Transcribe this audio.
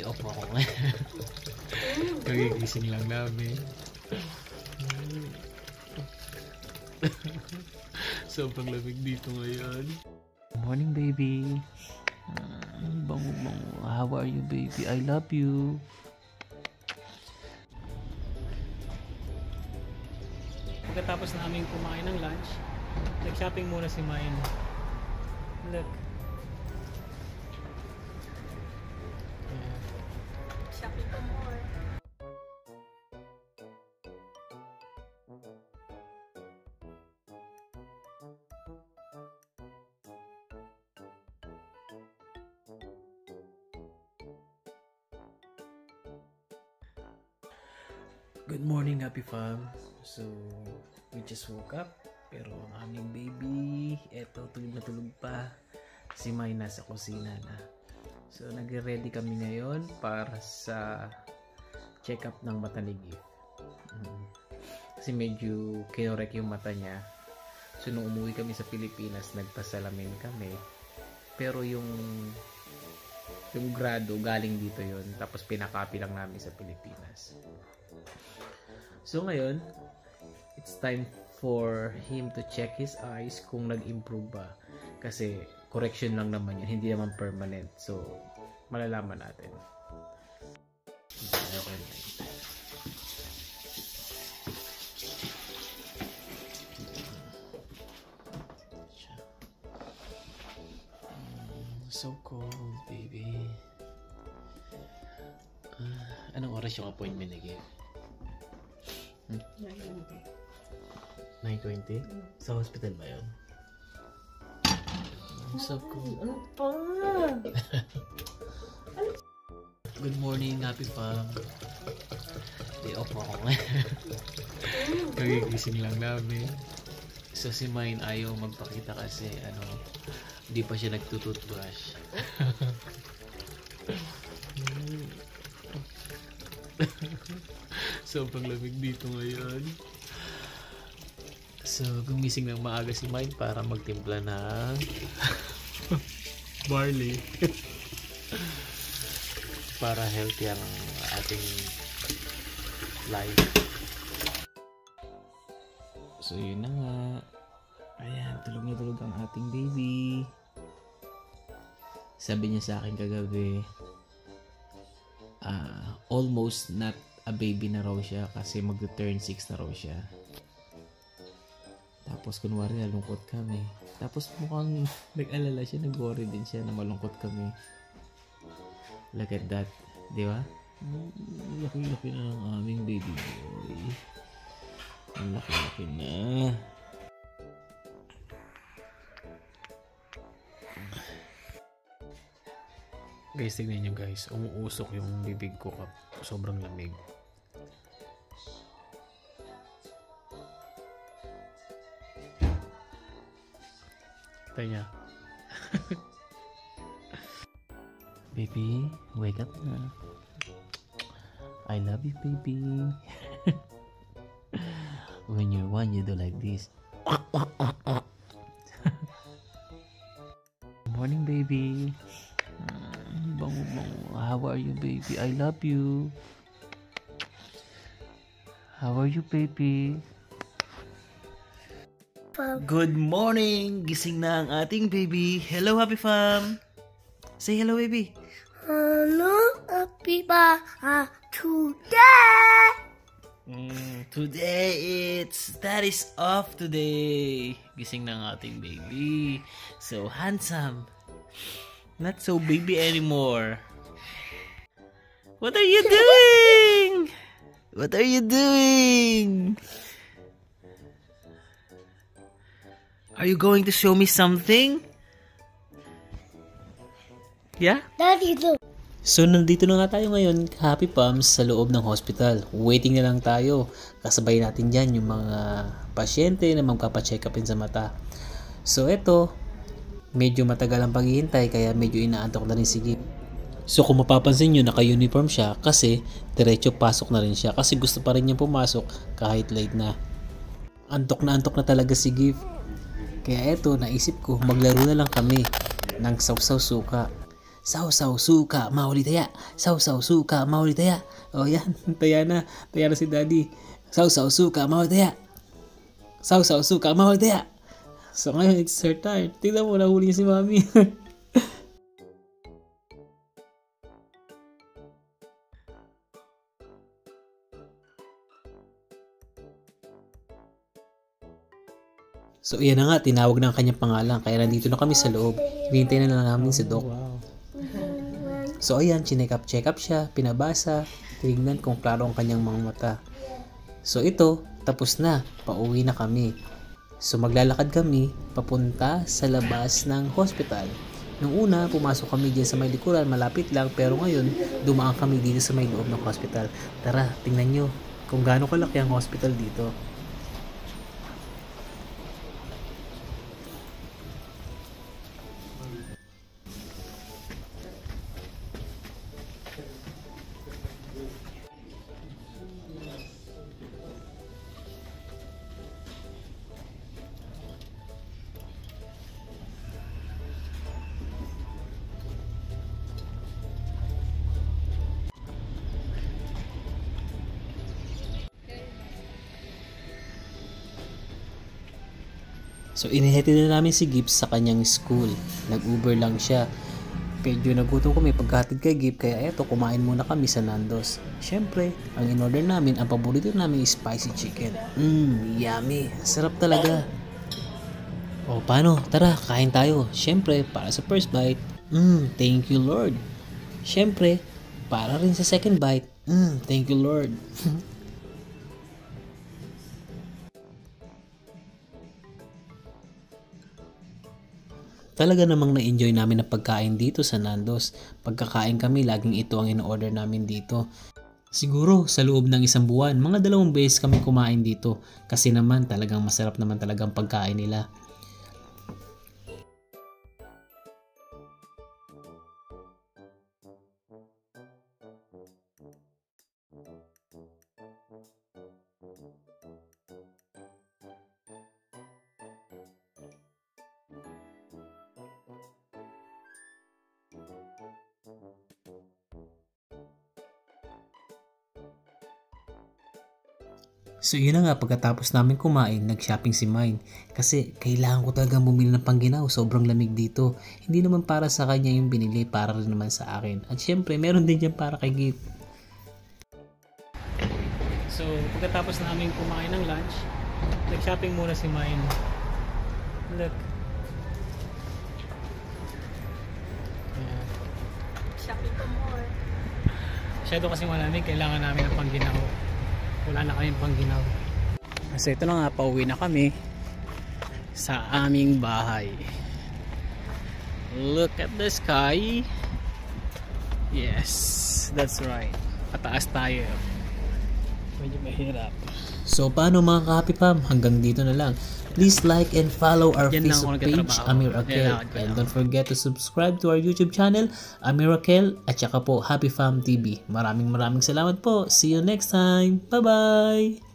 off ako ngayon. Kagigising lang namin. Sobrang lamig dito ngayon. Morning, baby. Bango. How are you, baby? I love you. Pagkatapos namin kumain ng lunch, nag-shopping muna si Main. Look. Shopping for more. Good morning, Happy Fam. So, we just woke up. Pero ang aming baby, eto, tulog na tulog pa. Si May nasa kusina na. So, nagre-ready kami ngayon para sa check-up ng mata ni Gift. Kasi medyo kinorek yung mata niya. So, nung umuwi kami sa Pilipinas, nagpasalamin kami. Pero yung grado, galing dito yon. Tapos pinakapi lang namin sa Pilipinas. So ngayon, it's time for him to check his eyes kung nag-improve ba. Kasi correction lang naman yun, hindi naman permanent. So, malalaman natin. Okay. So cold, baby. Anong oras yung appointment ni Gabe? 9:20? Sa hospital ba yun? So cool. Ano pa? Good morning, Happy Fam. Day off ako ngayon. Kagigising lang namin. So si Main ayaw magpakita kasi hindi pa siya nagtututbrush. Sobrang lamig dito ngayon. So, gumising ng maaga si Mike para magtimpla ng barley. Para healthy ang ating life. So, yun na nga. Ayan, tulog na tulog ang ating baby. Sabi niya sa akin kagabi, almost not a baby na raw siya kasi mag-turn 6 na raw siya. Tapos kunwari nalungkot kami. Tapos mukhang nag-alala siya, nag-worry din siya na malungkot kami. Look at that, di ba? Laki-laki na ng aming baby boy. Ang laki-laki na. Guys, tignan nyo guys, umuusok yung bibig ko sobrang lamig. Tanya. Baby, wake up na. I love you, baby. When you're one, you do like this. Morning, baby. Bango. How are you, baby? I love you. How are you, baby? Good morning! Gising na ang ating baby. Hello, Happy Fam! Say hello, baby. Hello, Happy Fam. Today! Today, that is off today. Gising na ang ating baby. So handsome. Not so baby anymore. What are you doing? What are you doing? Are you going to show me something? Yeah? Daddy, look. So, nandito na nga tayo ngayon, Happy Pams, sa loob ng hospital. Waiting na lang tayo. Kasabay natin dyan yung mga pasyente na magpapacheck upin sa mata. So, eto, medyo matagal ang paghihintay, kaya medyo inaantok na rin si Gift. So, kung mapapansin nyo, naka-uniform siya kasi diretso pasok na rin siya kasi gusto pa rin niya pumasok kahit late na. Antok na talaga si Gift. Kaya eto, naisip ko, maglaro na lang kami ng sawsaw suka. Sausaw suka mahuli taya. Sausaw suka mahuli taya. O yan, taya na si daddy. Sausaw suka mahuli taya. Sausaw suka mahuli taya. So ngayon, it's her time. Tingnan mo, nahuli niya si mami. So iyan na nga, tinawag na ang kanyang pangalan. Kaya nandito na kami sa loob. Hinihintay na lang namin si Doc. So ayan, check up siya, pinabasa, tinignan kung klaro ang kanyang mga mata. So ito, tapos na, pauwi na kami. So maglalakad kami papunta sa labas ng hospital. Nung una, pumasok kami dyan sa may likuran, malapit lang, pero ngayon, dumaan kami dito sa may loob ng hospital. Tara, tingnan nyo kung gaano kalaki ang hospital dito. So inihatid na namin si Gibbs sa kanyang school. Nag-Uber lang siya. Medyo nagutom kami pagkahatid kay Gibbs, kaya eto, kumain muna kami sa Nando's. Siyempre, ang in-order namin, ang paborito namin is spicy chicken. Yummy. Sarap talaga. O paano? Tara, kain tayo. Siyempre, para sa first bite. Thank you Lord. Siyempre, para rin sa second bite. Thank you Lord. Talaga namang na-enjoy namin ang pagkain dito sa Nando's. Pagkakain kami, laging ito ang in-order namin dito. Siguro sa loob ng isang buwan, mga 2 beses kami kumain dito. Kasi naman talagang masarap naman talagang pagkain nila. So yun na nga, pagkatapos namin kumain, nag-shopping si Mine. Kasi kailangan ko talagang bumili ng pangginaw, sobrang lamig dito. Hindi naman para sa kanya yung binili, para rin naman sa akin. At syempre, meron din dyan para kay Gift. So pagkatapos namin kumain ng lunch, nag-shopping muna si Mine. Look. Yeah. Shopping for more. Masyado kasi malamig, kailangan namin ng pangginaw. Wala na kaming pangginaw. Kasi ito na nga, pauwi na kami sa aming bahay. Look at the sky. Yes, that's right. Pataas tayo. Medyo mahirap. So paano mga ka-Happy Fam? Hanggang dito na lang. Please like and follow our Facebook page, Amir Raquel. And don't forget to subscribe to our YouTube channel, Amir Raquel, at saka po Happy Fam TV. Maraming salamat po. See you next time. Bye-bye!